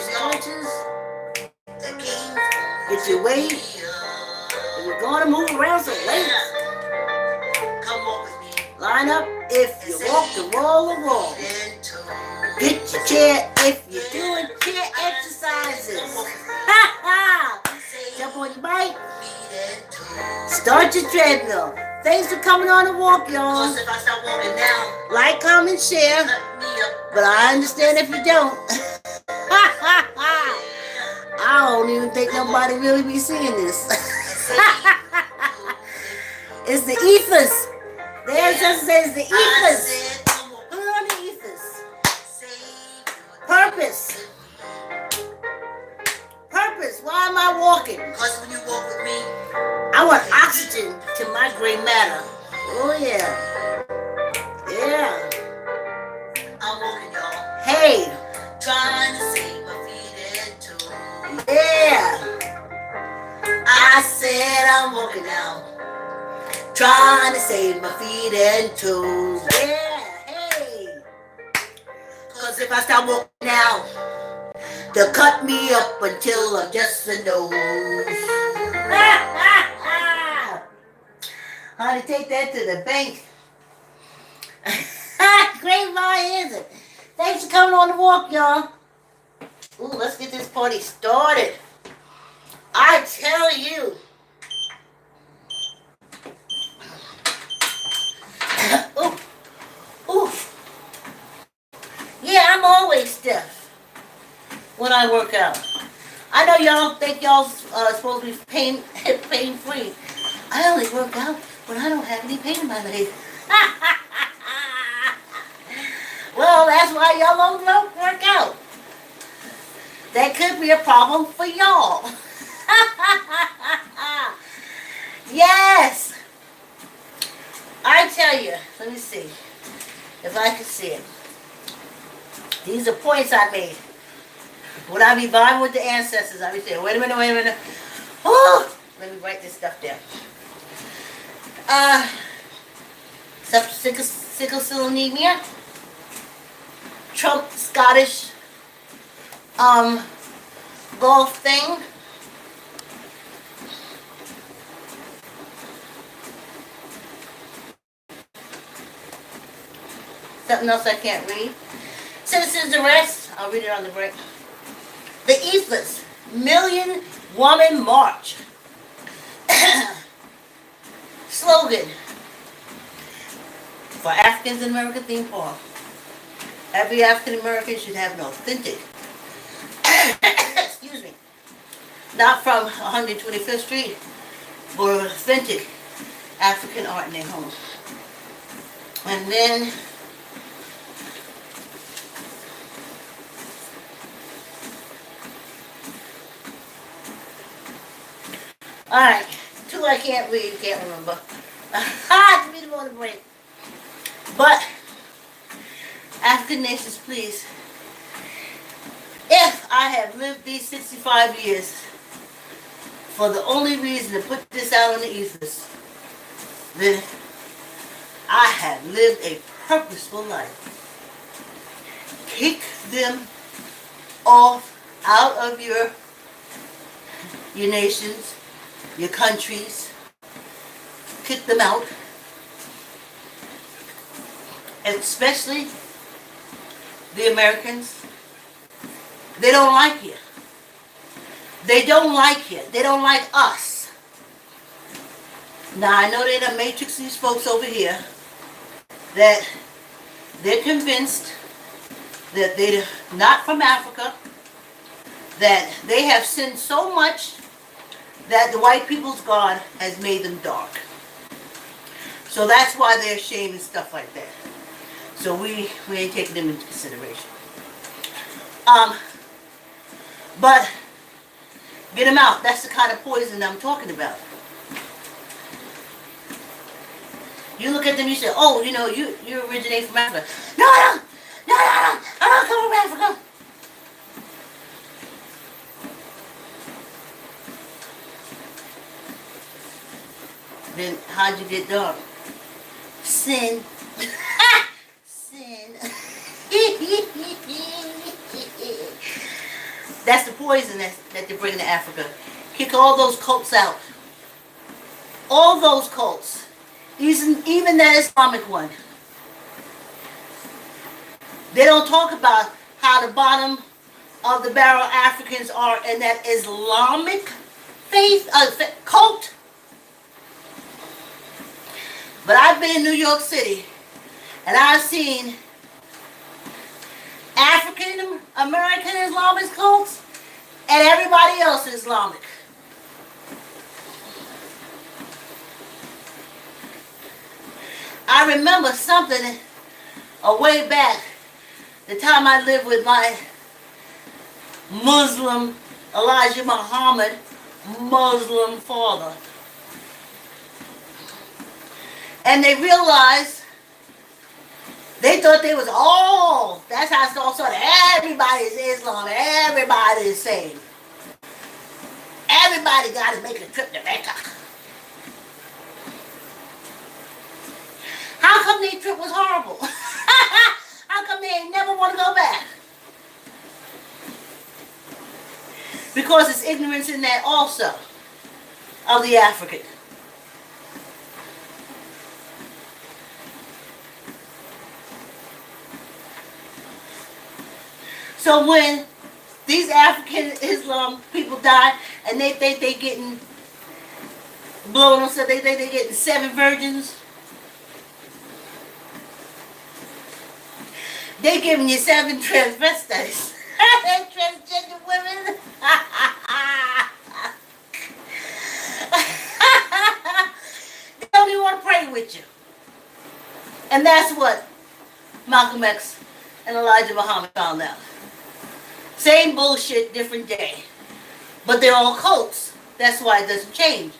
some stretches. Get your weight. If you're going to move around some weights, line up if you walk the wall or wall. Get your chair if you're doing chair exercises. Jump on your bike. Start your treadmill. Thanks for coming on the walk, y'all. Like, comment, share. But I understand if you don't. I don't even think nobody really be seeing this. It's the ethos. The ancestor says the ethos. Put it on the ethos. Purpose. Purpose. Why am I walking? Because when you walk with me, I want oxygen to my gray matter. Oh yeah. Yeah. I'm walking, y'all. Hey. Trying to save my feet and toes. Yeah. I said I'm walking now. Trying to save my feet and toes. Yeah. Hey. Cause if I start walking now, they'll cut me up until I'm just a nose. How to take that to the bank? Great line, is it? Thanks for coming on the walk, y'all. Ooh, let's get this party started. I tell you. Ooh, ooh. Yeah, I'm always stiff when I work out. I know y'all think y'all supposed to be pain free. I only work out when I don't have any pain in my leg. Well, that's why y'all don't work out. That could be a problem for y'all. Yes. I tell you, let me see if I can see it. These are points I made. When I be vibing with the ancestors, I be saying, wait a minute. Oh, let me write this stuff down. Sickle cell anemia. Trump Scottish golf thing. Something else I can't read. Citizens arrest. I'll read it on the break. The Ethos Million Woman March. Slogan for Africans in America theme park. Every African American should have an authentic, excuse me, not from 125th Street, but authentic African art in their home. And then alright, two I can't read, can't remember. I read them on the break. But African nations, please. If I have lived these 65 years for the only reason to put this out on the ethos, then I have lived a purposeful life. Kick them off out of your nations, your countries. Kick them out. Especially the Americans. They don't like you. They don't like you. They don't like us. Now I know they done matrix these folks over here that they're convinced that they're not from Africa, that they have sinned so much that the white people's God has made them dark. So that's why they're ashamed and stuff like that. So we ain't taking them into consideration. But get them out. That's the kind of poison I'm talking about. You look at them, you say, oh, you know, you originate from Africa. No, I don't. No, I don't come from Africa. Then how'd you get dark? Sin. Sin. That's the poison that they're bringing to Africa. Kick all those cults out. All those cults. Even that Islamic one. They don't talk about how the bottom of the barrel Africans are in that Islamic faith, cult. But I've been in New York City, and I've seen African American Islamic cults and everybody else Islamic. I remember something a way back, the time I lived with my Muslim, Elijah Muhammad, Muslim father. And they realized, they thought they was all, that's how it all started. Everybody is Islam, everybody is saved. Everybody got to make a trip to Mecca. How come their trip was horrible? How come they ain't never want to go back? Because it's ignorance in that also, of the African. So when these African Islam people die and they think they getting blown, so they think they getting 7 virgins, they giving you 7 transvestites. Transgender women. They don't even want to pray with you. And that's what Malcolm X and Elijah Muhammad found out. Same bullshit, different day. But they're all cults. That's why it doesn't change.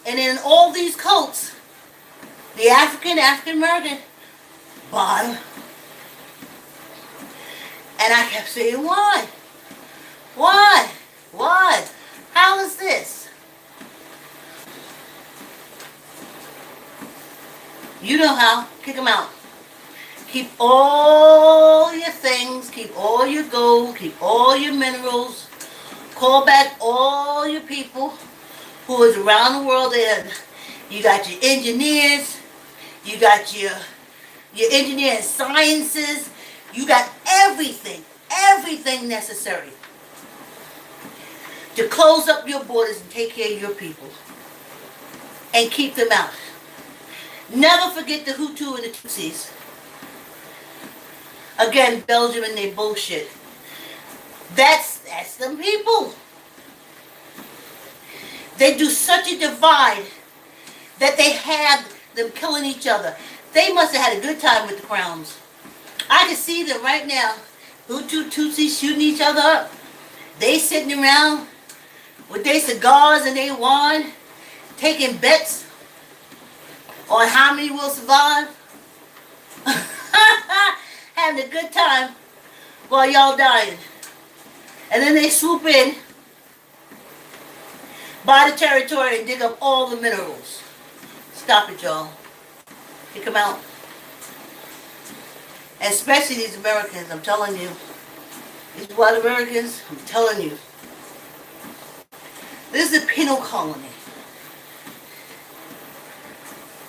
And in all these cults, the African American, bottom. And I kept saying, why? Why? Why? How is this? You know how. Kick them out. Keep all your things. Keep all your gold. Keep all your minerals. Call back all your people who is around the world. And you got your engineers. You got your engineering sciences. You got everything necessary to close up your borders and take care of your people and keep them out. Never forget the Hutu and the Tutsis. Again, Belgium and their bullshit. That's them people. They do such a divide that they have them killing each other. They must have had a good time with the crowns. I can see them right now. Hutu, Tutsis shooting each other up. They sitting around with their cigars and their wine, taking bets on how many will survive. Having a good time while y'all dying. And then they swoop in, buy the territory and dig up all the minerals. Stop it, y'all. Kick them out. Especially these Americans, I'm telling you. These white Americans, I'm telling you. This is a penal colony.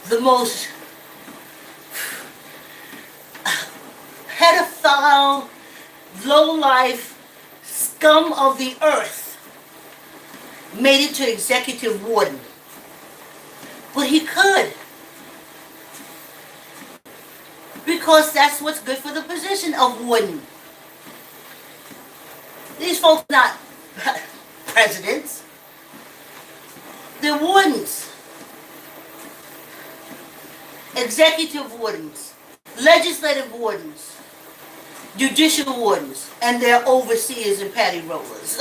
The most pedophile, low-life scum of the earth made it to executive warden. But he could. Because that's what's good for the position of warden. These folks are not presidents. They're wardens. Executive wardens. Legislative wardens. Judicial wardens. And they're overseers and patty rollers.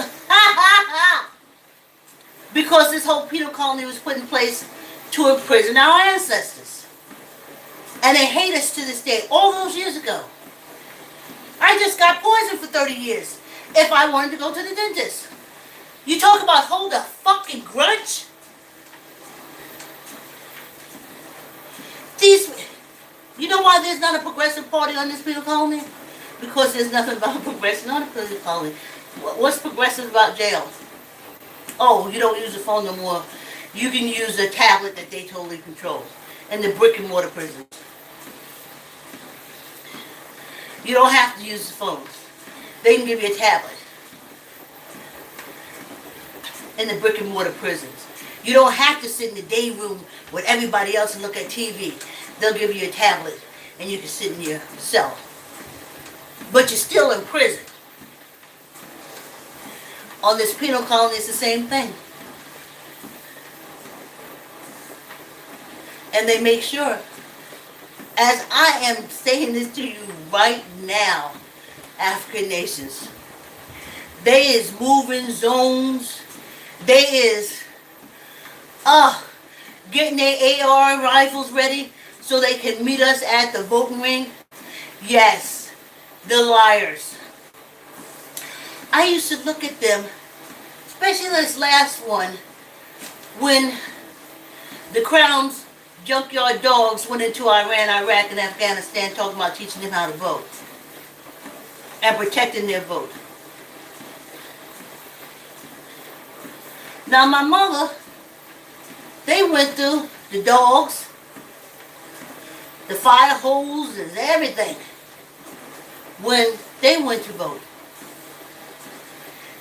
Because this whole penal colony was put in place to imprison our ancestors. And they hate us to this day, all those years ago. I just got poisoned for 30 years if I wanted to go to the dentist. You talk about hold a fucking grudge? You know why there's not a progressive party on this penal colony? Because there's nothing about progression on the penal colony. What's progressive about jail? Oh, you don't use the phone no more. You can use a tablet that they totally control. In the brick and mortar prisons. You don't have to use the phone. They can give you a tablet. In the brick and mortar prisons. You don't have to sit in the day room with everybody else and look at TV. They'll give you a tablet and you can sit in your cell. But you're still in prison. On this penal colony, it's the same thing. And they make sure, as I am saying this to you right now, African nations, they is moving zones, they is getting their AR rifles ready so they can meet us at the voting ring. Yes, the liars. I used to look at them, especially this last one, when the Crown's junkyard dogs went into Iran, Iraq, and Afghanistan talking about teaching them how to vote and protecting their vote. Now my mother, they went through the dogs, the fire hoses, everything when they went to vote.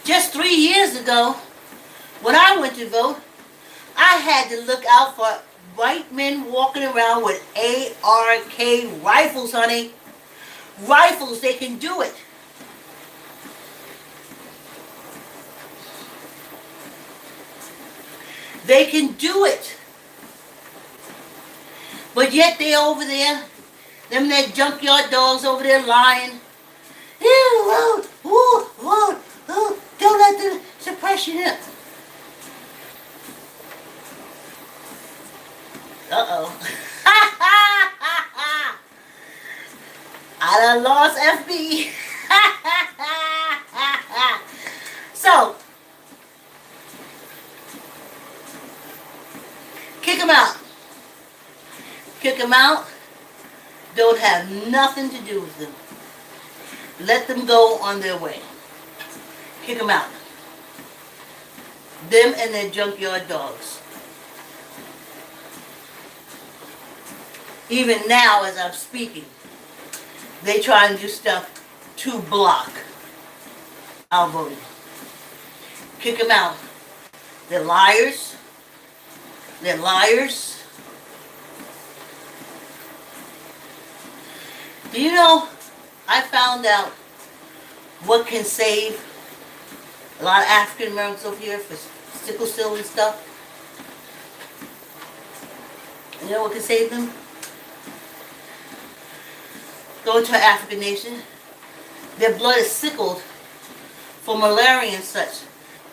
Just 3 years ago, when I went to vote, I had to look out for white men walking around with ARK rifles, honey. Rifles, they can do it. They can do it. But yet they over there, them that junkyard dogs over there lying. Don't let them suppress you up. Uh-oh. I done lost FB. So, kick them out. Kick them out. Don't have nothing to do with them. Let them go on their way. Kick them out. Them and their junkyard dogs. Even now, as I'm speaking, they try and do stuff to block our voting. Kick them out. They're liars. They're liars. Do you know, I found out what can save a lot of African Americans over here for sickle cell and stuff? You know what can save them? Go to an African nation. Their blood is sickled for malaria and such.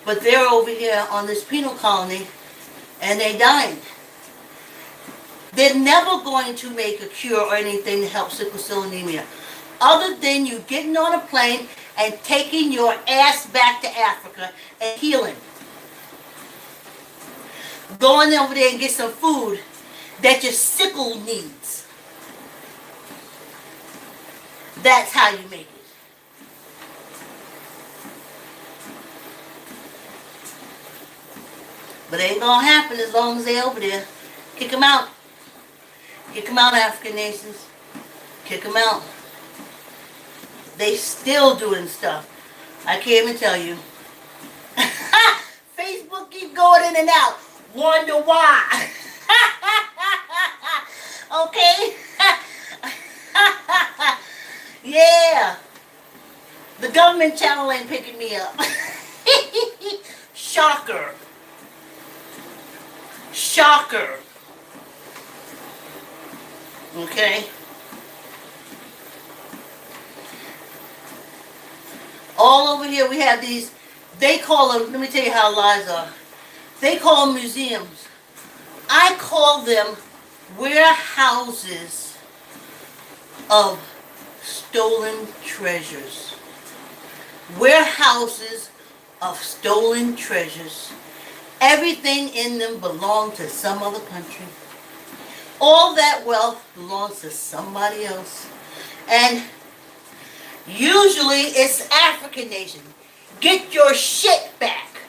But they're over here on this penal colony and they're dying. They're never going to make a cure or anything to help sickle cell anemia. Other than you getting on a plane and taking your ass back to Africa and healing. Going over there and get some food that your sickle needs. That's how you make it. But it ain't gonna happen as long as they over there. Kick them out. Kick them out, African nations. Kick them out. They still doing stuff. I can't even tell you. Facebook keep going in and out. Wonder why. Okay? Yeah. The government channel ain't picking me up. Shocker. Shocker. Okay? All over here we have these, they call them, let me tell you how lies are. They call them museums. I call them warehouses of stolen treasures. Warehouses of stolen treasures. Everything in them belongs to some other country. All that wealth belongs to somebody else. And usually it's African nation Get your shit back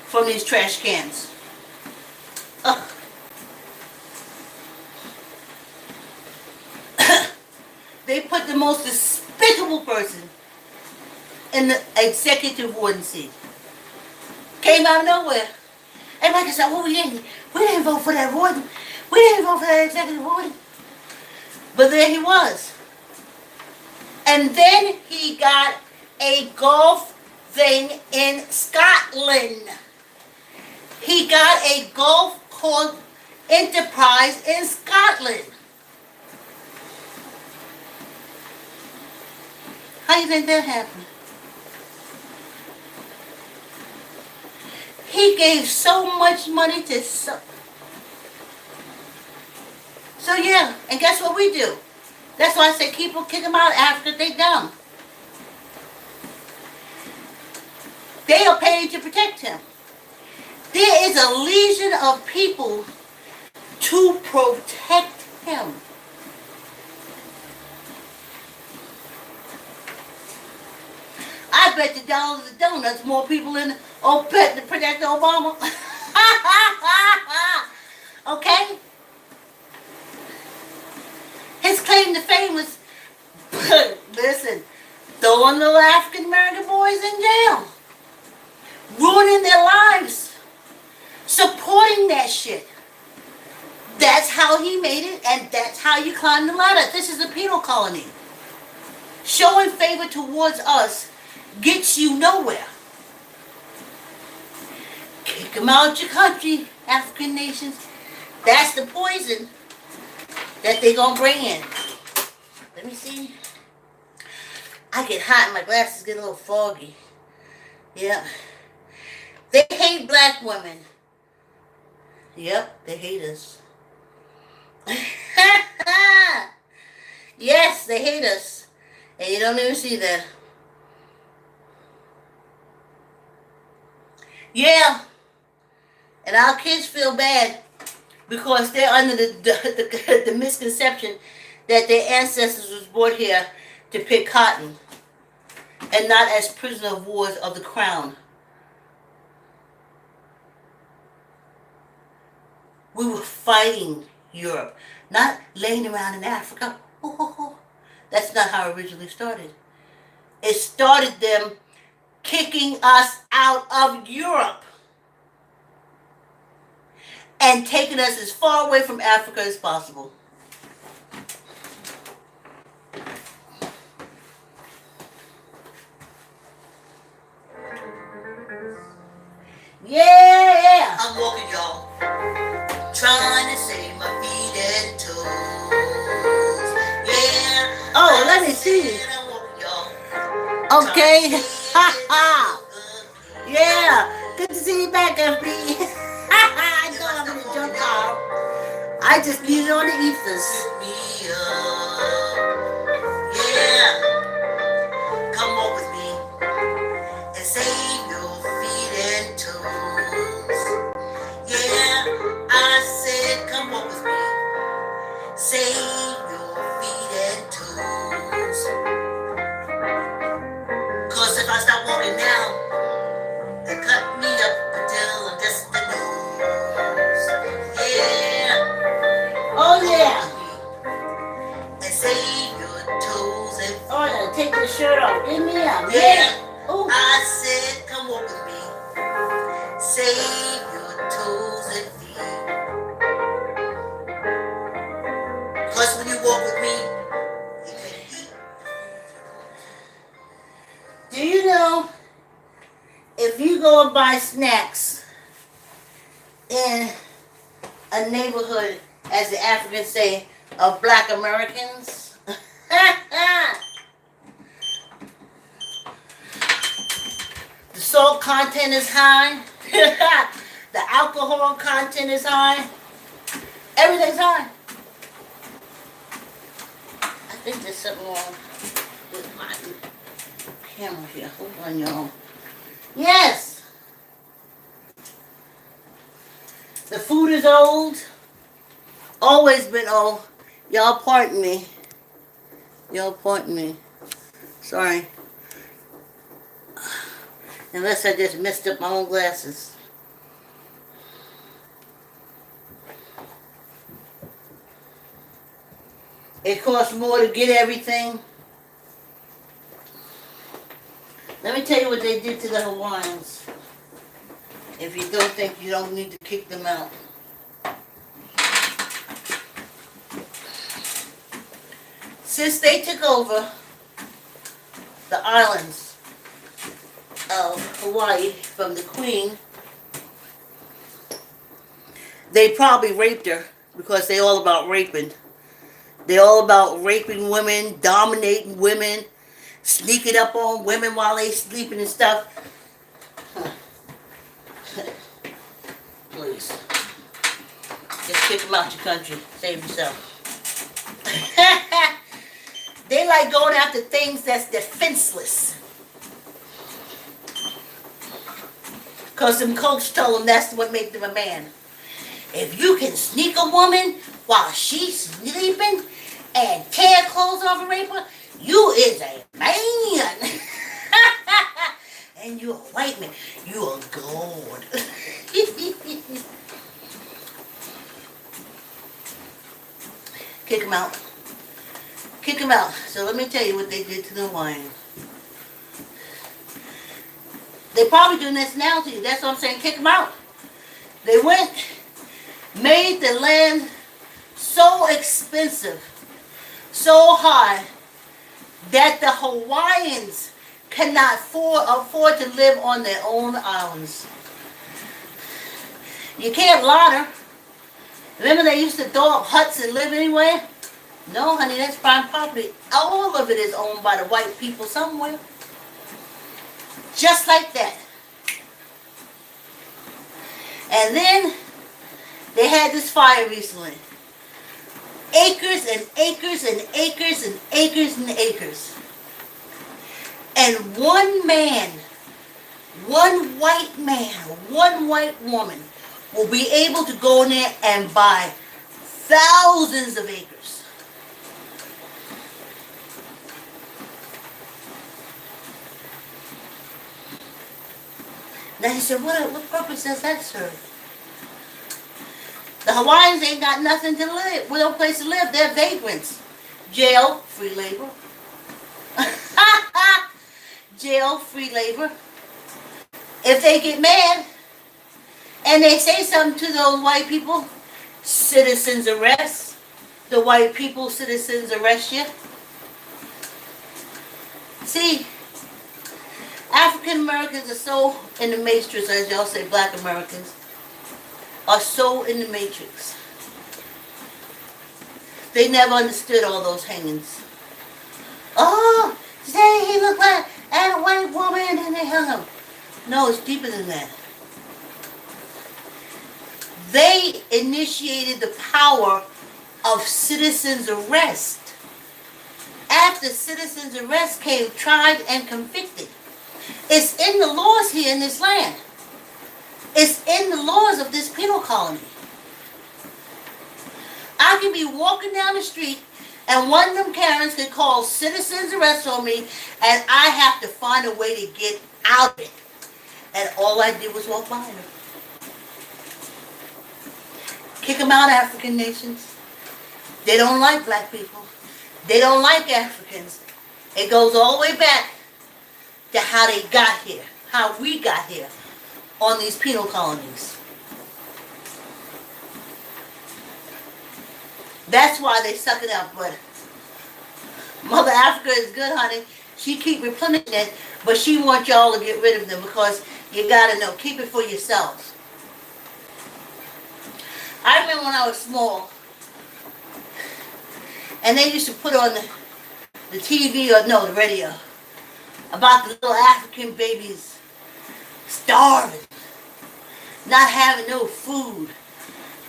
from these trash cans. Ugh. They put the most despicable person in the executive warden seat. Came out of nowhere. Everybody said, well, we didn't vote for that warden. We didn't vote for that executive warden. But there he was. And then he got a golf thing in Scotland. He got a golf called Enterprise in Scotland. How do you think that happened? He gave so much money to so yeah, and guess what we do? That's why I say kick them out after they're dumb. They are paid to protect him. There is a legion of people to protect him. I bet the dollars of donuts more people in bet to protect Obama. Okay? His claim to fame was, listen, throwing the African American boys in jail, ruining their lives, supporting that shit. That's how he made it, and that's how you climb the ladder. This is a penal colony. Showing favor towards us gets you nowhere. Kick them out your country, African nations. That's the poison that they gonna bring in. Let me see. I get hot and my glasses get a little foggy. Yeah. They hate black women. Yep, they hate us. Yes, they hate us. And you don't even see that. Yeah. And our kids feel bad because they're under the misconception that their ancestors was brought here to pick cotton and not as prisoner of wars of the crown. We were fighting Europe, not laying around in Africa. That's not how it originally started. It started them kicking us out of Europe and taking us as far away from Africa as possible. Yeah! I'm walking, y'all. Trying to save my feet and toes. Yeah. Oh, let me see. I'm walking, y'all. Okay. Ha ha. Yeah. Good to see you back, FB. I know I'm gonna jump out. I just need it on the ethers. Yeah. Come walk with me and save your feet and toes. Yeah, I said come walk with me. Save your feet and toes. Cause if I stop walking now, they cut me up until I'm just the nose. Yeah. Oh yeah. And save your toes and feet. Oh, I gotta take this shirt off. Give me a minute. Ooh. I said come walk with me. Save your toes and feet. Cause when you walk with me, you can eat. Do you know, if you go and buy snacks in a neighborhood, as the Africans say, of black Americans, the salt content is high, the alcohol content is high, everything's high. I think there's something wrong with my camera here. Hold on, y'all. Yes! The food is old. Always been old. Y'all pardon me. Y'all pardon me. Sorry. Unless I just messed up my own glasses. It costs more to get everything. Let me tell you what they did to the Hawaiians. If you don't think you don't need to kick them out. Since they took over the islands of Hawaii from the Queen, they probably raped her because they all about raping. They all about raping women, dominating women, sneaking up on women while they sleeping and stuff. Huh. Please. Just kick them out your country. Save yourself. They like going after things that's defenseless. Because some coach told them that's what made them a man. If you can sneak a woman while she's sleeping and tear clothes off and rape her, you is a man. And you're a white man. You're gold. Kick him out. Kick him out. So let me tell you what they did to the Hawaiians. They're probably doing this now to you. That's what I'm saying. Kick them out. They went, made the land so expensive, so high, that the Hawaiians cannot afford to live on their own islands. You can't ladder. Remember they used to throw up huts and live anywhere? No, honey, that's prime property. All of it is owned by the white people somewhere. Just like that. And then they had this fire recently. Acres and acres and acres and acres and acres. And one man, one white man, one white woman will be able to go in there and buy thousands of acres. Now he said, what purpose does that serve? The Hawaiians ain't got nothing to live, no place to live. They're vagrants. Jail, free labor. Jail, free labor. If they get mad and they say something to those white people, citizens arrest. The white people, citizens arrest you. See, African Americans are so in the matrix, as y'all say, black Americans are so in the matrix. They never understood all those hangings. Oh, say he looked like a white woman and they hung him. No, it's deeper than that. They initiated the power of citizens arrest. After citizens arrest came tried and convicted. It's in the laws here in this land. It's in the laws of this penal colony. I can be walking down the street and one of them Karens could call citizens arrest on me and I have to find a way to get out of it. And all I did was walk by her. Kick them out, African nations. They don't like black people. They don't like Africans. It goes all the way back to how they got here, how we got here on these penal colonies. That's why they suck it up. But Mother Africa is good, honey. She keep replenishing it, but she wants y'all to get rid of them because you gotta know, keep it for yourselves. I remember when I was small, and they used to put on the TV, or no, the radio, about the little African babies starving, not having no food.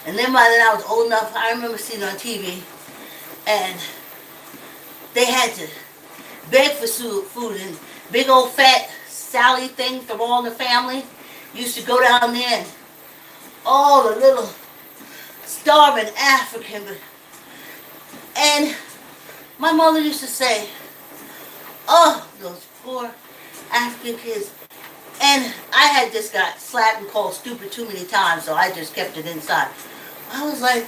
And then by then I was old enough, I remember seeing it on TV, and they had to beg for food, and big old fat Sally thing from all the family used to go down there, and all the little starving African. And my mother used to say, Oh, those poor African kids. And I had just got slapped and called stupid too many times, so I just kept it inside. I was like,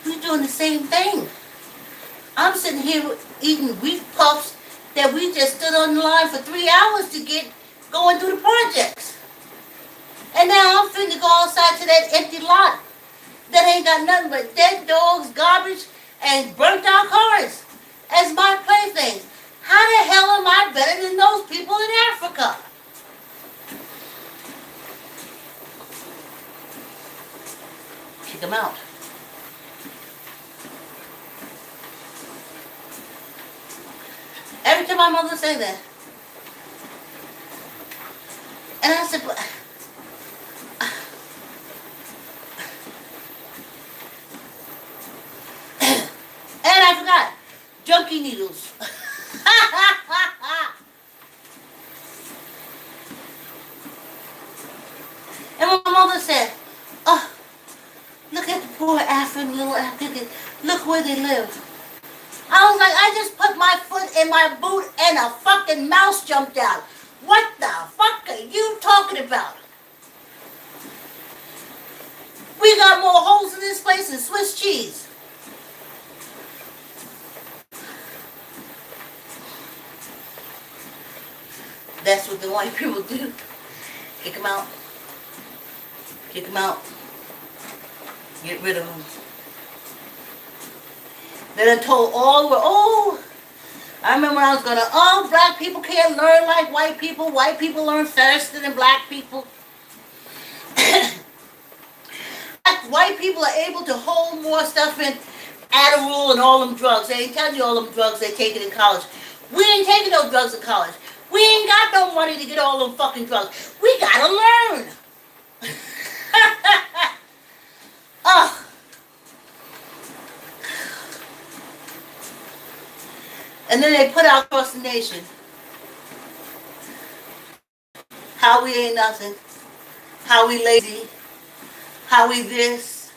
we're doing the same thing. I'm sitting here eating wheat puffs that we just stood on the line for 3 hours to get going through the projects. And now I'm finna go outside to that empty lot that ain't got nothing but dead dogs, garbage, and burnt out cars as my playthings. How the hell am I better than those people in Africa? Kick them out. Every time my mother say that. And I said, and I forgot, junkie needles. And my mother said, oh, look at the poor African, little African, look where they live. I was like, I just put my foot in my boot and a fucking mouse jumped out. What the fuck are you talking about? We got more holes in this place than Swiss cheese. That's what the white people do. Kick them out. Kick them out. Get rid of them. They done told all the world, oh, I remember when I was going to, oh, black people can't learn like white people learn faster than black people. White people are able to hold more stuff in Adderall and all them drugs. They ain't telling you all them drugs they taking in college. We ain't taking no drugs in college. We ain't got no money to get all them fucking drugs. We gotta learn. Oh. And then they put out across the nation how we ain't nothing, how we lazy, how we this.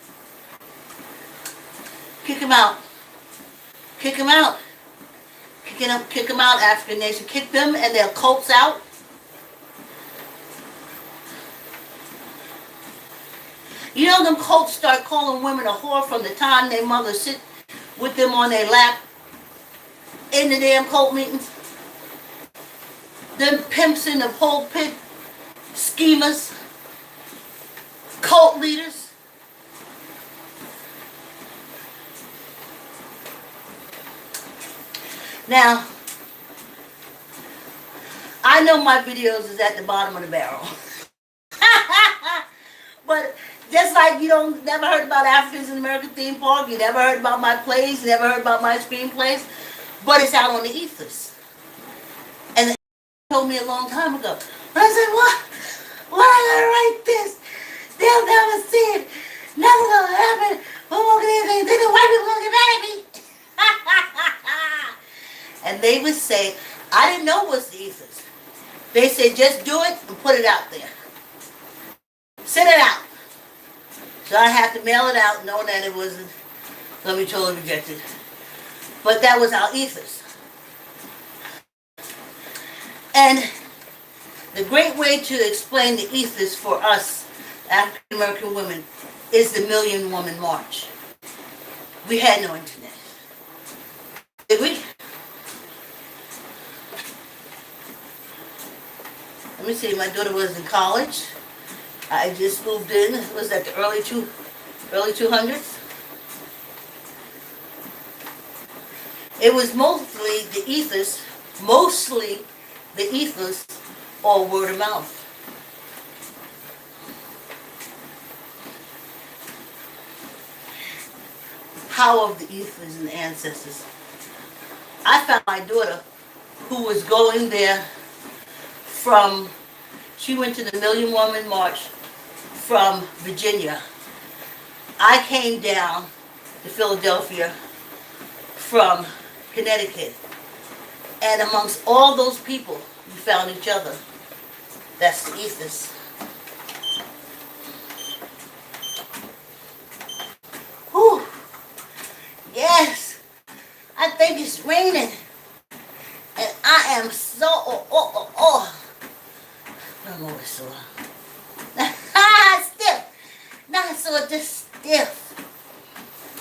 Kick them out. Kick them out. Kick them out, African nation. Kick them and their cults out. You know them cults start calling women a whore from the time their mothers sit with them on their lap in the damn cult meetings. Them pimps in the pulpit, schemers, cult leaders. Now, I know my videos is at the bottom of the barrel. But just like you don't never heard about Africans in American Theme Park, you never heard about my plays, you never heard about my screenplays, but it's out on the ethers. And they told me a long time ago. And I said, what? Why I gotta write this? They'll never see it. Nothing gonna happen. Who won't get anything? Then the white people gonna get mad at me. And they would say, I didn't know it was the ethers. They said, just do it and put it out there. Send it out. So I had to mail it out knowing that it wasn't going to be totally rejected. But that was our ethers. And the great way to explain the ethers for us, African American women, is the Million Woman March. We had no internet. Did we? Let me see, my daughter was in college. I just moved in. Was that the early 200s? It was mostly the ethers, or word of mouth. Power of the ethers and the ancestors. I found my daughter, who was going there she went to the Million Woman March from Virginia. I came down to Philadelphia from Connecticut. And amongst all those people, we found each other. That's the ethers. Whew. Yes. I think it's raining. And I am I'm always sore. Stiff. Not sore, just stiff.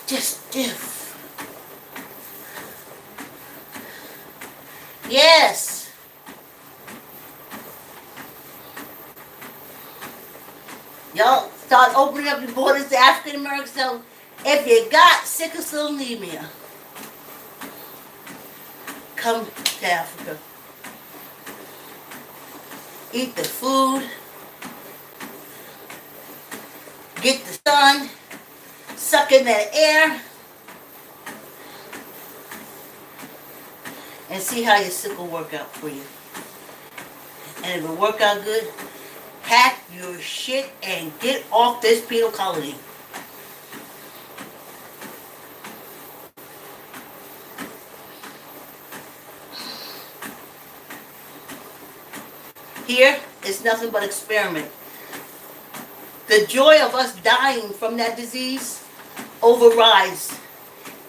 Just stiff. Yes. Y'all start opening up your borders to African Americans. So if you got sickle cell anemia, come to Africa. Eat the food. Get the sun. Suck in that air. And see how your sickle work out for you. And if it work out good, pack your shit and get off this penal colony. Here is nothing but experiment. The joy of us dying from that disease overrides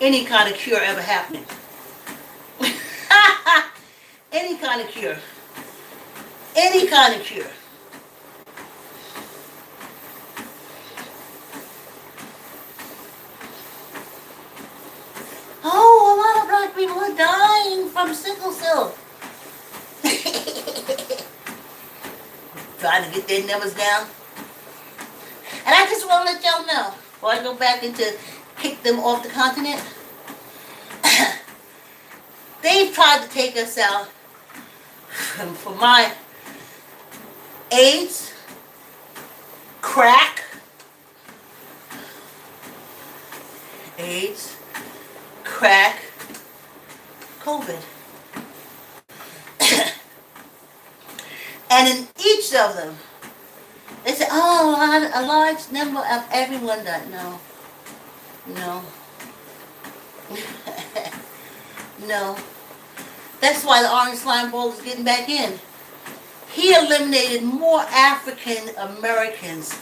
any kind of cure ever happening. Any kind of cure. Any kind of cure. Oh, a lot of black people are dying from sickle cell. Trying to get their numbers down. And I just want to let y'all know, before I go back into kick them off the continent, they've tried to take us out for my AIDS, crack, COVID. And in each of them, they say, oh, a large number of everyone died. No. No. That's why the Orange Slime Ball is getting back in. He eliminated more African Americans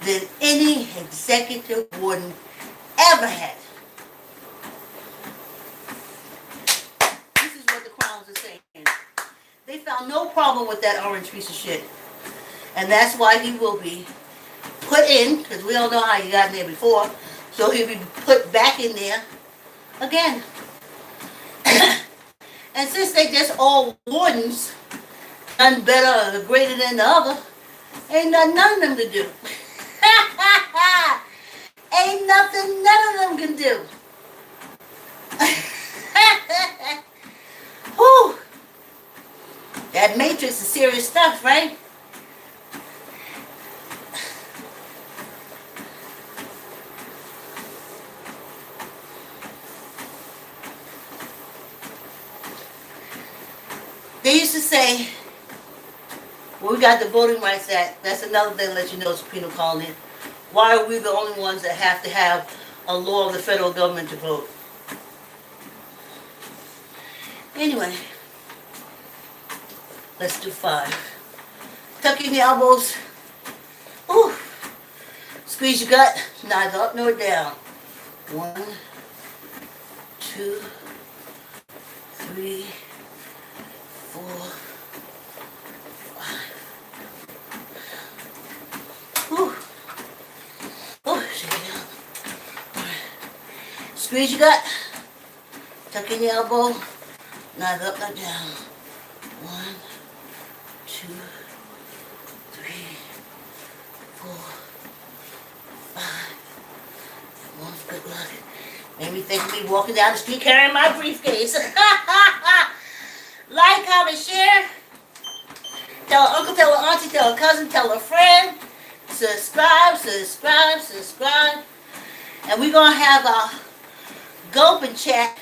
than any executive warden ever had. This is what the Crowns are saying. They found no problem with that orange piece of shit. And that's why he will be put in, because we don't know how he got in there before, so he'll be put back in there again. And since they just all wardens, none better or greater than the other, ain't none of them to do. Ain't nothing none of them can do. Whew. That Matrix is serious stuff, right? They used to say, well, we got the Voting Rights Act. That's another thing to let you know it's a penal colony. Why are we the only ones that have to have a law of the federal government to vote? Anyway, let's do 5. Tuck in the elbows. Ooh. Squeeze your gut, neither up nor down. 1, 2, 3, 4, 5. Ooh. Oh, shake it out. All right. Squeeze your gut. Tuck in your elbow. Neither up nor down. 1, 2, 3, 4, 5. One good luck. Made me think of me walking down the street carrying my briefcase. Like, comment, share. Tell an uncle, tell an auntie, tell a cousin, tell a friend. Subscribe. And we're going to have a gulp and chat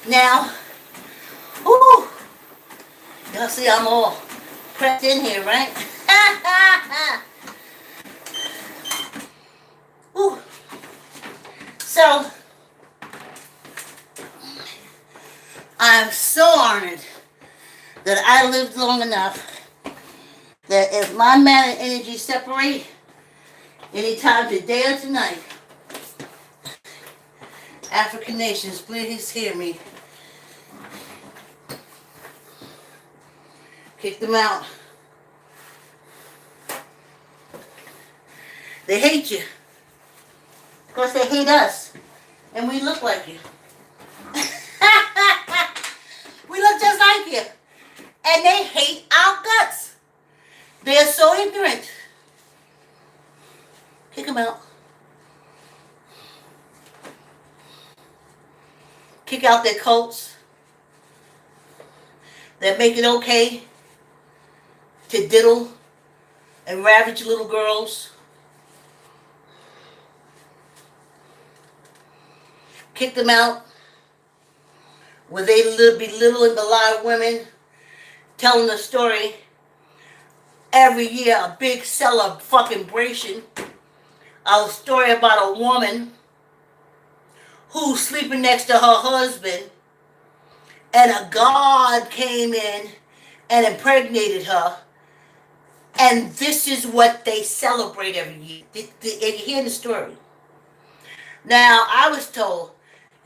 now. Ooh. Y'all see I'm all prepped in here, right? Ooh. So, I'm so honored that I lived long enough that if my matter and energy separate anytime today or tonight, African nations, please hear me. Kick them out. They hate you. Because they hate us. And we look like you. We look just like you. And they hate our guts. They're so ignorant. Kick them out. Kick out their cults that make it okay to diddle and ravage little girls. Kick them out where they belittling the live women, telling the story every year, a big celebration, a story about a woman who's sleeping next to her husband, and a god came in and impregnated her, and this is what they celebrate every year. And you hear the story. Now, I was told,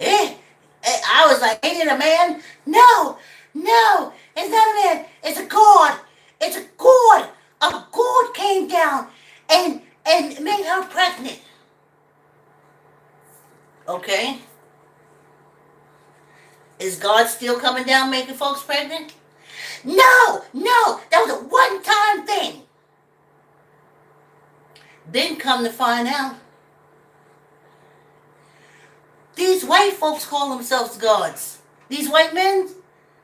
I was like, ain't it a man? No, it's not a man. It's a god. It's a god. A god came down and made her pregnant. Okay? Is God still coming down making folks pregnant? No, that was a one-time thing. Then come to find out, these white folks call themselves gods. These white men,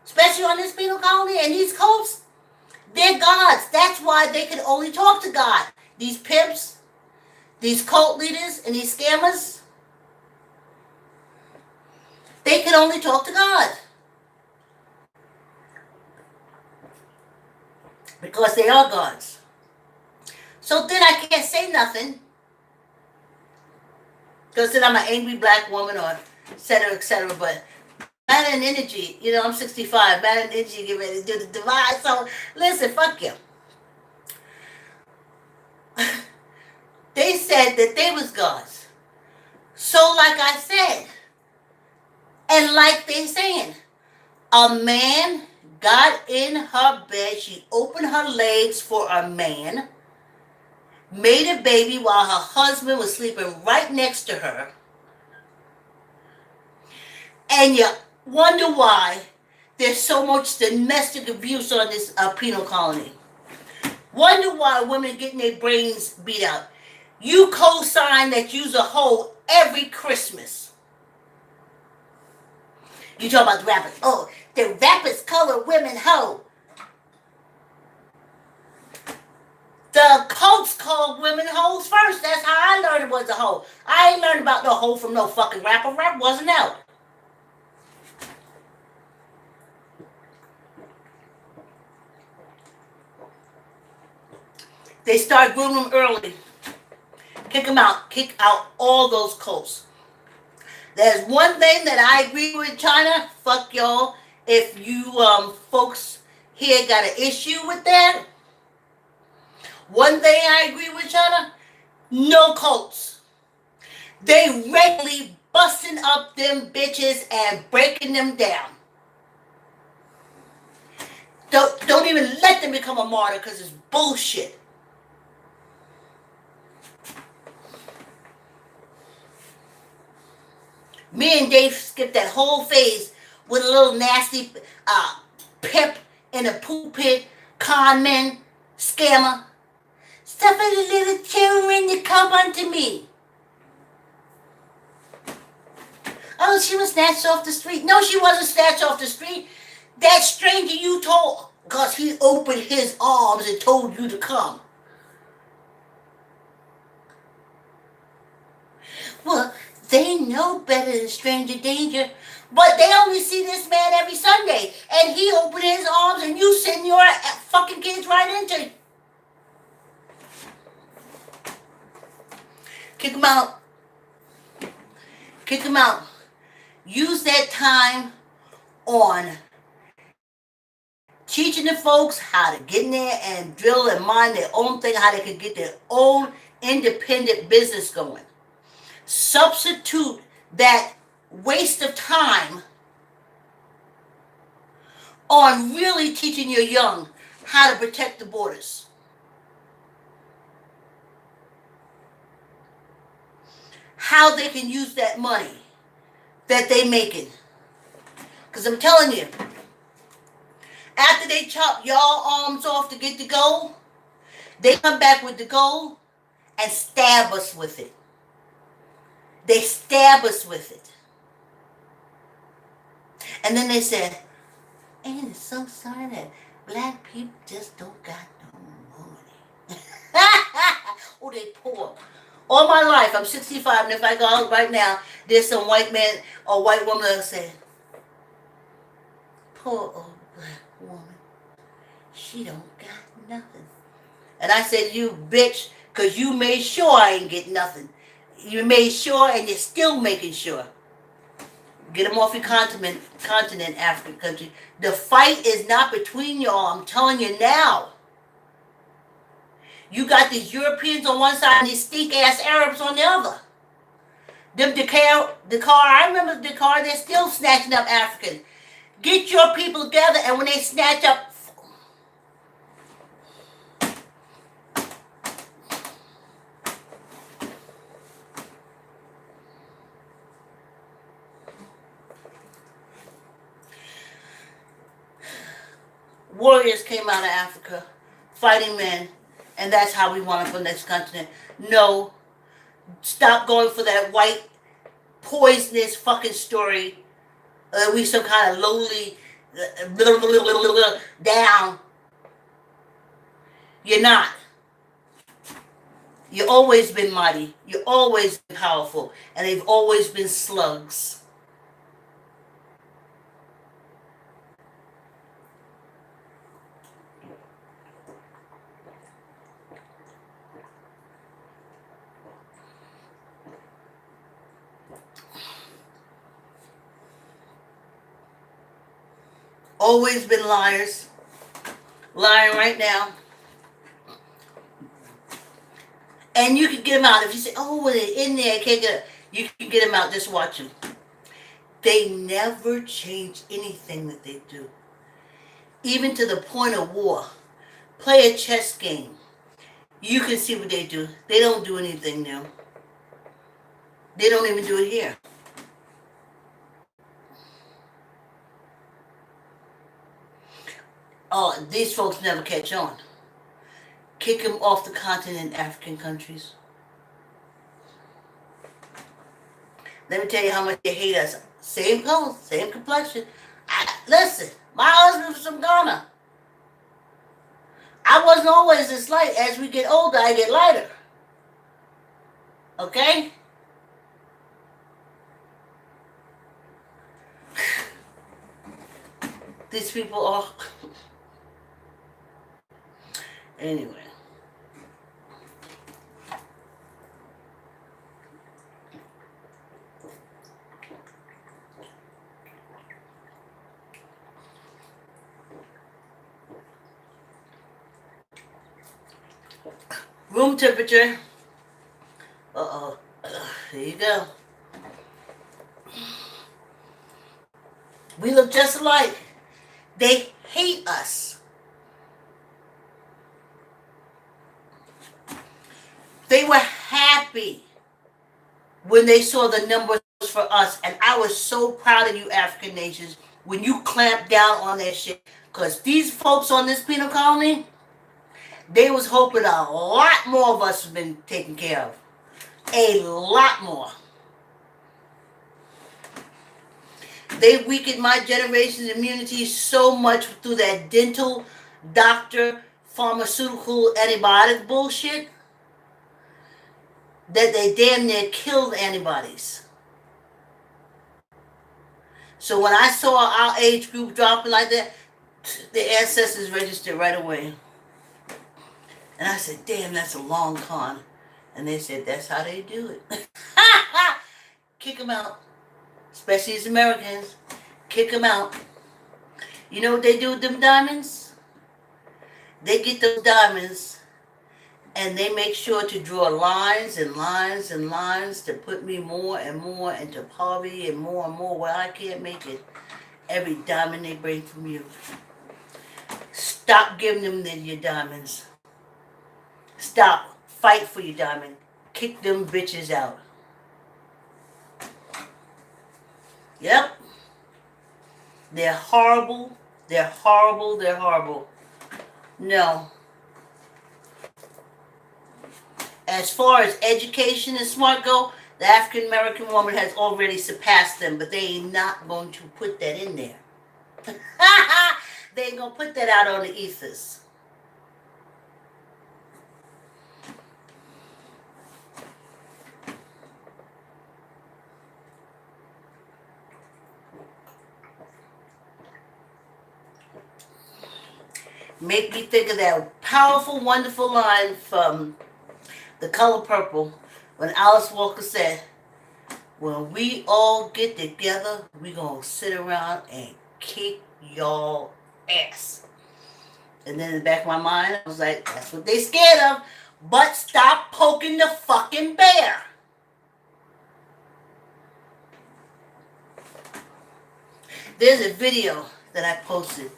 especially on this penal colony and these cults, they're gods. That's why they can only talk to God. These pimps, these cult leaders, and these scammers, they can only talk to God. Because they are gods. So then I can't say nothing. Because then I'm an angry black woman or et cetera, but matter and energy, I'm 65, matter and energy get ready to do the divide, so listen, fuck you. They said that they was gods. So like I said, and like they saying, a man got in her bed, she opened her legs for a man, made a baby while her husband was sleeping right next to her, and you wonder why there's so much domestic abuse on this penal colony. Wonder why women getting their brains beat out. You co-sign that you's a hoe every Christmas. You talk about the rappers. Oh, the rappers color women hoe. The cults called women hoes first. That's how I learned it was a hoe. I ain't learned about no hoe from no fucking rapper. Rap wasn't out. They start grooming them early. Kick them out. Kick out all those cults. There's one thing that I agree with China. Fuck y'all. If you folks here got an issue with that. One thing I agree with China. No cults. They regularly busting up them bitches and breaking them down. Don't even let them become a martyr because it's bullshit. Me and Dave skipped that whole phase with a little nasty pimp in a pulpit, con man, scammer. Suffer the little children to come unto me. Oh, she was snatched off the street. No, she wasn't snatched off the street. That stranger you told, because he opened his arms and told you to come. Well, they know better than stranger danger, but they only see this man every Sunday, and he opened his arms and you send your fucking kids right into it. Kick them out. Kick them out. Use that time on teaching the folks how to get in there and drill and mind their own thing, how they can get their own independent business going. Substitute that waste of time on really teaching your young how to protect the borders. how they can use that money that they making. Because I'm telling you, after they chop y'all arms off to get the gold, they come back with the gold and stab us with it. They stab us with it. And then they said, ain't it so sorry that black people just don't got no money. Oh, they poor. All my life, I'm 65, and if I go out right now, there's some white man or white woman that'll say, poor old black woman, she don't got nothing. And I said, you bitch, because you made sure I ain't get nothing. You made sure, and you're still making sure. Get them off your continent, African country. The fight is not between y'all, I'm telling you now. You got these Europeans on one side and these stink-ass Arabs on the other. Them Dakar, I remember Dakar, they're still snatching up Africans. Get your people together, and when they snatch up... Warriors came out of Africa, fighting men, and that's how we want it for the next continent. No, stop going for that white, poisonous fucking story. We some kind of lowly, down. You're not. You've always been mighty. You've always been powerful. And they've always been slugs. Always been liars. Lying right now. And you can get them out. If you say, oh, they're in there, I can't get it. You can get them out. Just watch them. They never change anything that they do. Even to the point of war. Play a chess game. You can see what they do. They don't do anything new. They don't even do it here. Oh, these folks never catch on. Kick them off the continent, African countries. Let me tell you how much they hate us. Same color, same complexion. Listen, my husband was from Ghana. I wasn't always this light. As we get older, I get lighter. Okay? These people are... Anyway. Room temperature. Uh-oh. There you go. We look just alike. They hate us. They were happy when they saw the numbers for us. And I was so proud of you African nations when you clamped down on that shit. Because these folks on this penal colony, they was hoping a lot more of us have been taken care of. A lot more. They weakened my generation's immunity so much through that dental, doctor, pharmaceutical, antibiotic bullshit that they damn near killed antibodies. So when I saw our age group dropping like that, the ancestors registered right away. And I said, damn, that's a long con. And they said, that's how they do it. Kick them out. Especially as Americans. Kick them out. You know what they do with them diamonds? They get those diamonds and they make sure to draw lines and lines and lines to put me more and more into poverty and more where I can't make it. Every diamond they bring from you. Stop giving them your diamonds. Stop. Fight for your diamond. Kick them bitches out. Yep. They're horrible. They're horrible. They're horrible. No. As far as education and smart go, the African American woman has already surpassed them, but they ain't not going to put that in there. They ain't gonna put that out on the ethers. Make me think of that powerful, wonderful line from The Color Purple when Alice Walker said, when we all get together, we gonna sit around and kick y'all ass. And then in the back of my mind, I was like, that's what they scared of. But stop poking the fucking bear. There's a video that I posted.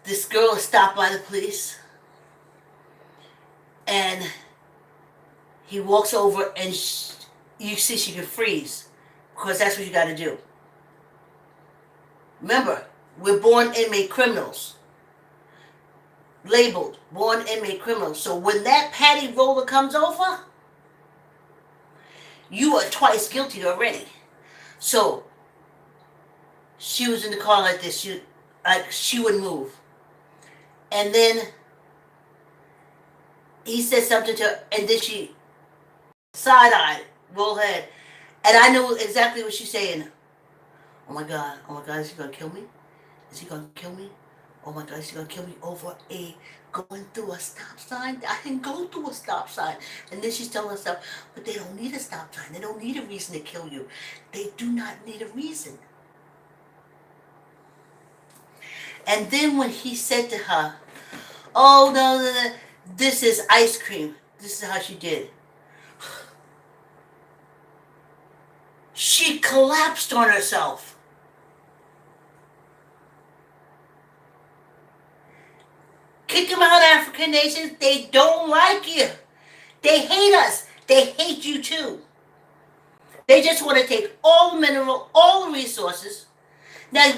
This girl is stopped by the police. And he walks over and you see she can freeze. Because that's what you got to do. Remember, we're born inmate criminals. Labeled born inmate criminals. So when that patty roller comes over, you are twice guilty already. So she was in the car like this. She wouldn't move. And then he said something to her, and then she side-eyed, roll head. And I knew exactly what she's saying. Oh my God, is he gonna kill me? Is he gonna kill me? Oh my God, is he gonna kill me over going through a stop sign? I didn't go through a stop sign. And then she's telling herself, but they don't need a stop sign. They don't need a reason to kill you. They do not need a reason. And then when he said to her, oh no, this is ice cream. This is how she did. She collapsed on herself. Kick them out, African nations. They don't like you. They hate us. They hate you too. They just want to take all the mineral, all the resources. Now,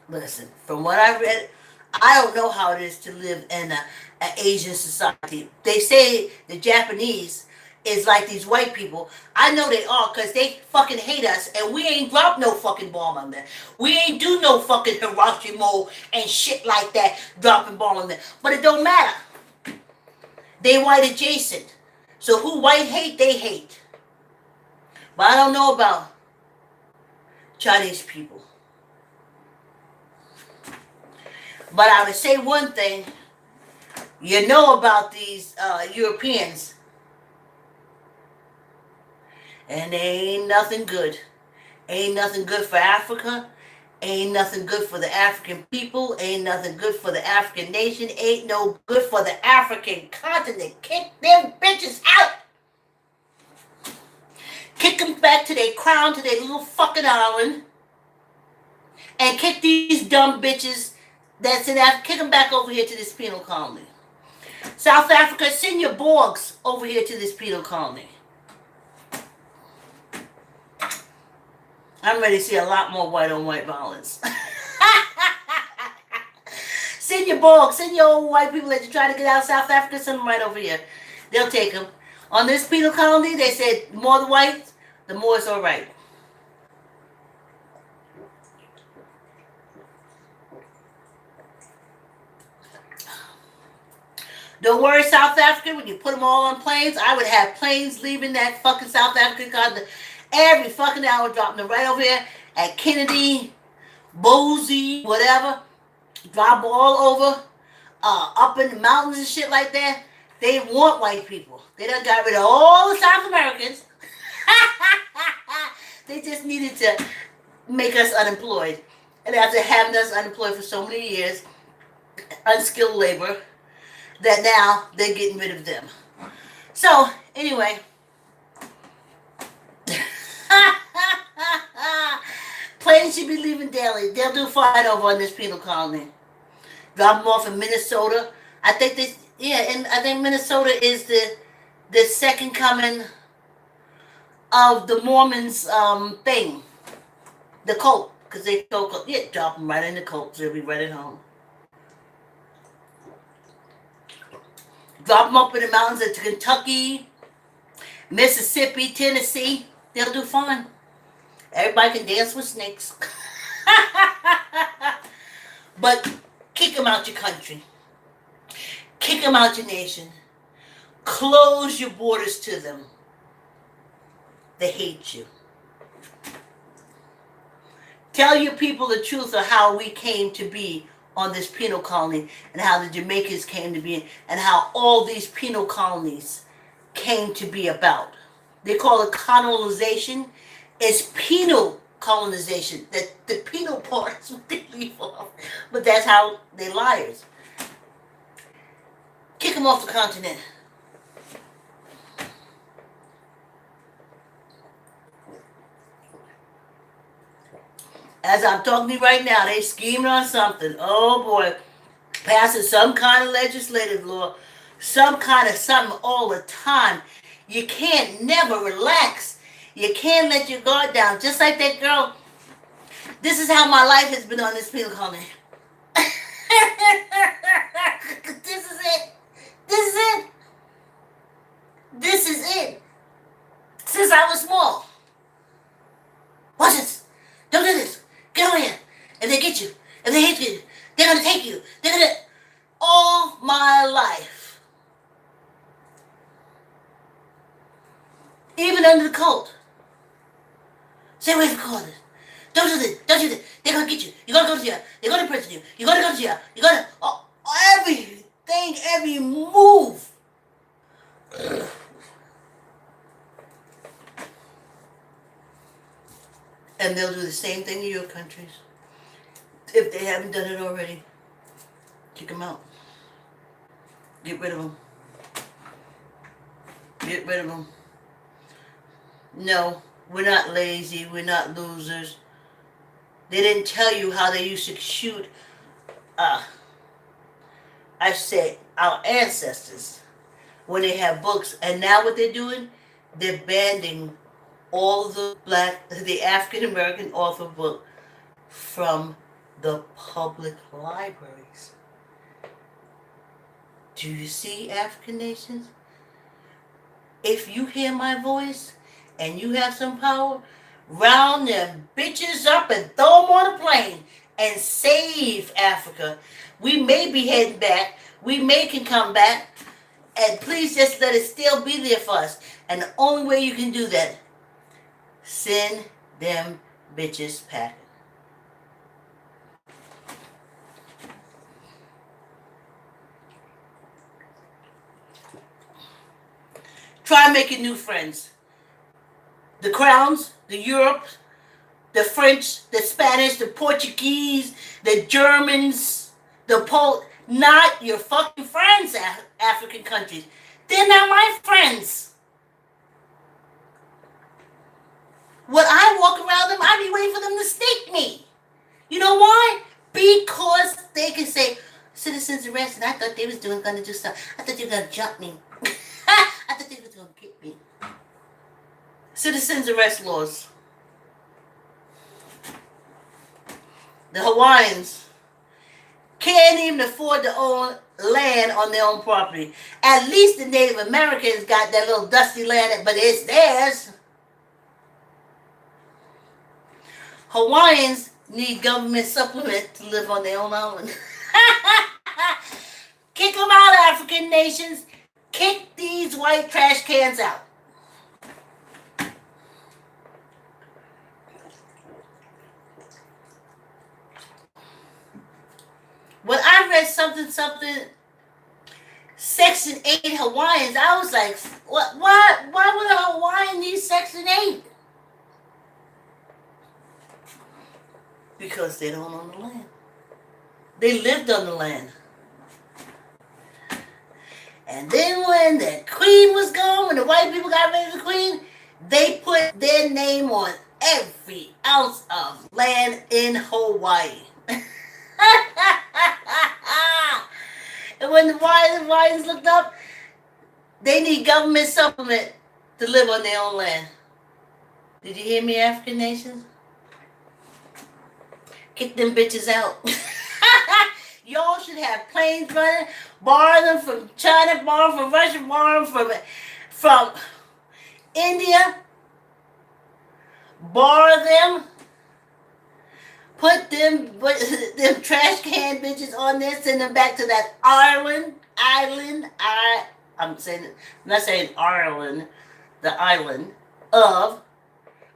listen, from what I read, I don't know how it is to live in an Asian society. They say the Japanese is like these white people. I know they are because they fucking hate us and we ain't dropped no fucking bomb on them. We ain't do no fucking Hiroshima and shit like that, dropping bomb on them. But it don't matter. They white adjacent. So who white hate, they hate. But I don't know about Chinese people. But I would say one thing. You know about these Europeans. And they ain't nothing good. Ain't nothing good for Africa. Ain't nothing good for the African people. Ain't nothing good for the African nation. Ain't no good for the African continent. Kick them bitches out. Kick them back to their crown, to their little fucking island. And kick these dumb bitches that's in Africa. Kick them back over here to this penal colony. South Africa, send your Borgs over here to this penal colony. I'm ready to see a lot more white-on-white violence. Send your Borgs, send your old white people that you try to get out of South Africa, send them right over here. They'll take them. On this penal colony, they said the more the whites, the more it's all right. Don't worry, South Africa, when you put them all on planes, I would have planes leaving that fucking South African continent every fucking hour, dropping them right over here at Kennedy, Bozy, whatever. Drop them all over, up in the mountains and shit like that. They want white people. They done got rid of all the South Americans. They just needed to make us unemployed. And after having us unemployed for so many years, unskilled labor, that now they're getting rid of them. So, anyway. Planes should be leaving daily. They'll do fine over on this penal colony. Drop them off in Minnesota. I think and I think Minnesota is the second coming of the Mormons thing, the cult, because they throw, yeah, drop them right in the cult, so they'll be right at home. Drop them up in the mountains of Kentucky, Mississippi, Tennessee, they'll do fine. Everybody can dance with snakes. But kick them out your country. Kick them out your nation. Close your borders to them. They hate you. Tell your people the truth of how we came to be on this penal colony and how the Jamaicans came to be and how all these penal colonies came to be about. They call it colonization. It's penal colonization. That the penal part is what they leave off. But that's how they liars. Kick them off the continent. As I'm talking to you right now, they scheming on something. Oh boy. Passing some kind of legislative law. Some kind of something all the time. You can't never relax. You can't let your guard down. Just like that girl. This is how my life has been on this penal colony. This is it. This is it. This is it. Since I was small. Watch this. Don't do this. Get over here. If they get you, if they hate you, they're going to take you. They're going to... All my life. Even under the cult. Stay away from corners. Don't do this. Don't do this. They're going to get you. You're going to go to jail. They're going to prison you. You're going to go to jail. You're going to... everything, every move. And they'll do the same thing to your countries. If they haven't done it already. Kick them out. Get rid of them. Get rid of them. No, we're not lazy. We're not losers. They didn't tell you how they used to shoot, I say, our ancestors when they have books. And now what they're doing, they're banning all the African American author book from the public libraries. Do you see, African nations? If you hear my voice and you have some power, round them bitches up and throw them on a plane and save Africa. We may be heading back. We may can come back. And please just let it still be there for us. And the only way you can do that, send them bitches packing. Try making new friends. The Crowns, the Europe, the French, the Spanish, the Portuguese, the Germans, the Polish. Not your fucking friends, African countries. They're not my friends. When I walk around them, I be waiting for them to stick me. You know why? Because they can say, citizens arrest, and I thought they was going to do something. I thought they were going to jump me. I thought they was going to get me. Citizens arrest laws. The Hawaiians can't even afford to own land on their own property. At least the Native Americans got that little dusty land, but it's theirs. Hawaiians need government supplement to live on their own island. Kick them out, African nations. Kick these white trash cans out. When I read something, Section 8 Hawaiians, I was like, what? Why would a Hawaiian need Section 8? Because they don't own the land. They lived on the land. And then when the queen was gone, when the white people got rid of the queen, they put their name on every ounce of land in Hawaii. And when the Hawaiians looked up, they need government supplement to live on their own land. Did you hear me, African nations? Get them bitches out. Y'all should have planes running, borrow them from China, borrow from Russia, borrow from India, borrow them, put them trash can bitches on there, send them back to that island. I'm not saying Ireland, the island of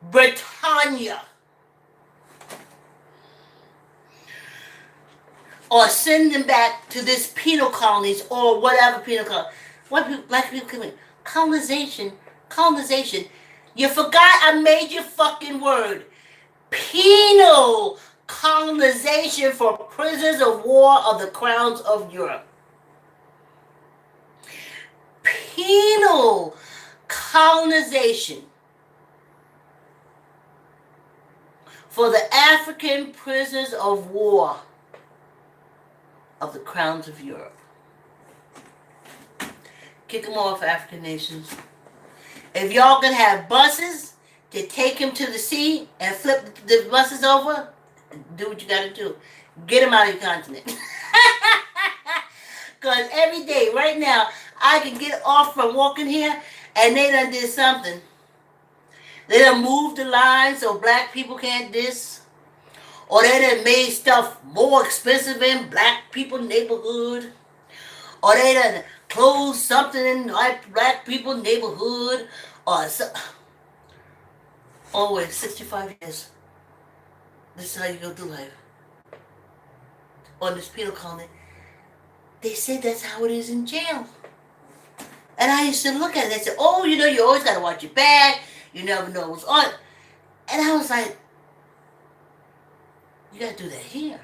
Britannia. Or send them back to this penal colonies or whatever penal colony. What black people call it? Colonization. You forgot a major fucking word. Penal colonization for prisoners of war of the crowns of Europe. Penal colonization for the African prisoners of war of the crowns of Europe. Kick them off, African nations. If y'all gonna have buses to take him to the sea and flip the buses over, do what you gotta do. Get him out of your continent. Because every day, right now, I can get off from walking here and they done did something. They done moved the line so black people can't diss. Or they done made stuff more expensive in black people neighborhood. Or they done closed something in like black people neighborhood. Or so. Always 65 years. This is how you go through life. On this penal colony. They say that's how it is in jail. And I used to look at it and say, oh, you know, you always got to watch your back. You never know what's on. And I was like, you got to do that here.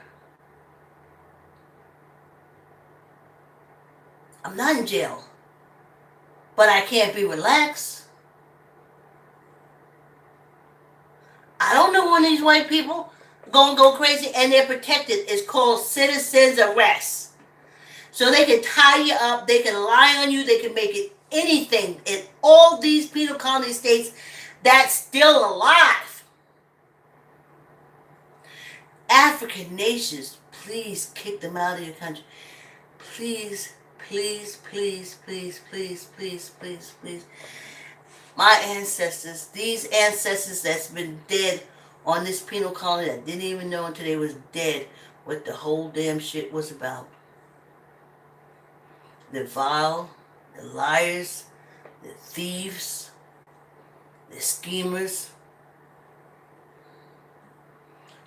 I'm not in jail. But I can't be relaxed. I don't know when these white people going to go crazy and they're protected. It's called citizen's arrest. So they can tie you up. They can lie on you. They can make it anything. In all these penal colony states that's still alive. African nations, please kick them out of your country. Please, please, please, please, please, please, please, please. My ancestors, these ancestors that's been dead on this penal colony that didn't even know until they was dead what the whole damn shit was about. The vile, the liars, the thieves, the schemers.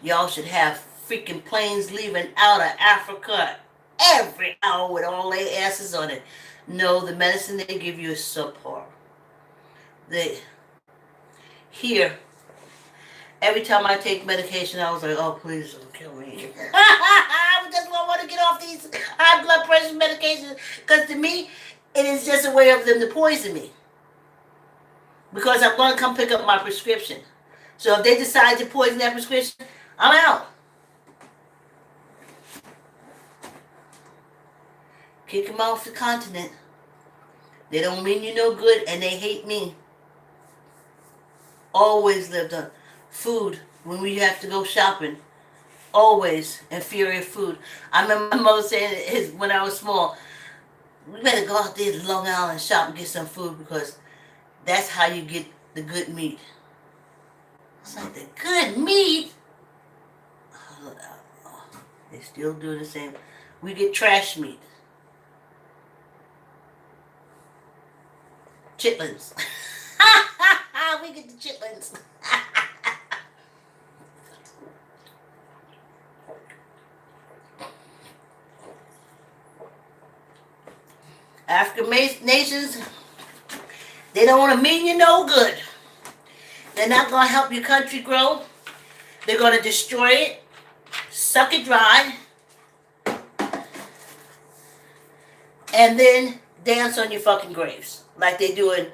Y'all should have freaking planes leaving out of Africa every hour with all their asses on it. No, the medicine they give you is subpar. Here, every time I take medication, I was like, oh, please don't kill me. I just want to get off these high blood pressure medications because to me, it is just a way of them to poison me. Because I'm going to come pick up my prescription. So if they decide to poison that prescription, I'm out. Kick them off the continent. They don't mean you no good and they hate me. Always lived on food when we have to go shopping. Always inferior food. I remember my mother saying when I was small, we better go out there to Long Island and shop and get some food because that's how you get the good meat. It's like the good meat? They still do the same. We get trash meat. Chitlins. We get the chitlins. African nations, they don't want to mean you no good. They're not going to help your country grow. They're going to destroy it, suck it dry, and then dance on your fucking graves like they doing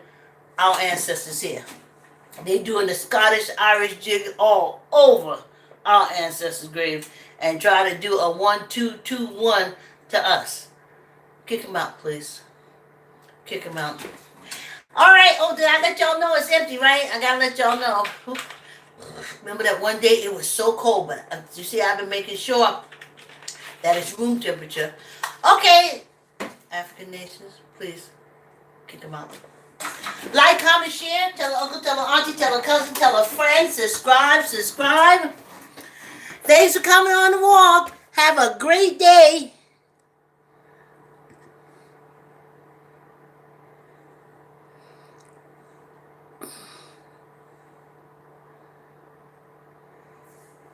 our ancestors here. They doing the Scottish, Irish jig all over our ancestors' graves and try to do a 1-2-2-1 to us. Kick them out, please. Kick them out. All right. Oh, did I let y'all know it's empty, right? I gotta let y'all know. Remember that one day it was so cold, but you see, I've been making sure that it's room temperature. Okay, African nations, please kick them out. Like, comment, share. Tell her uncle, tell her auntie, tell her cousin, tell her friend. Subscribe. Thanks for coming on the walk. Have a great day.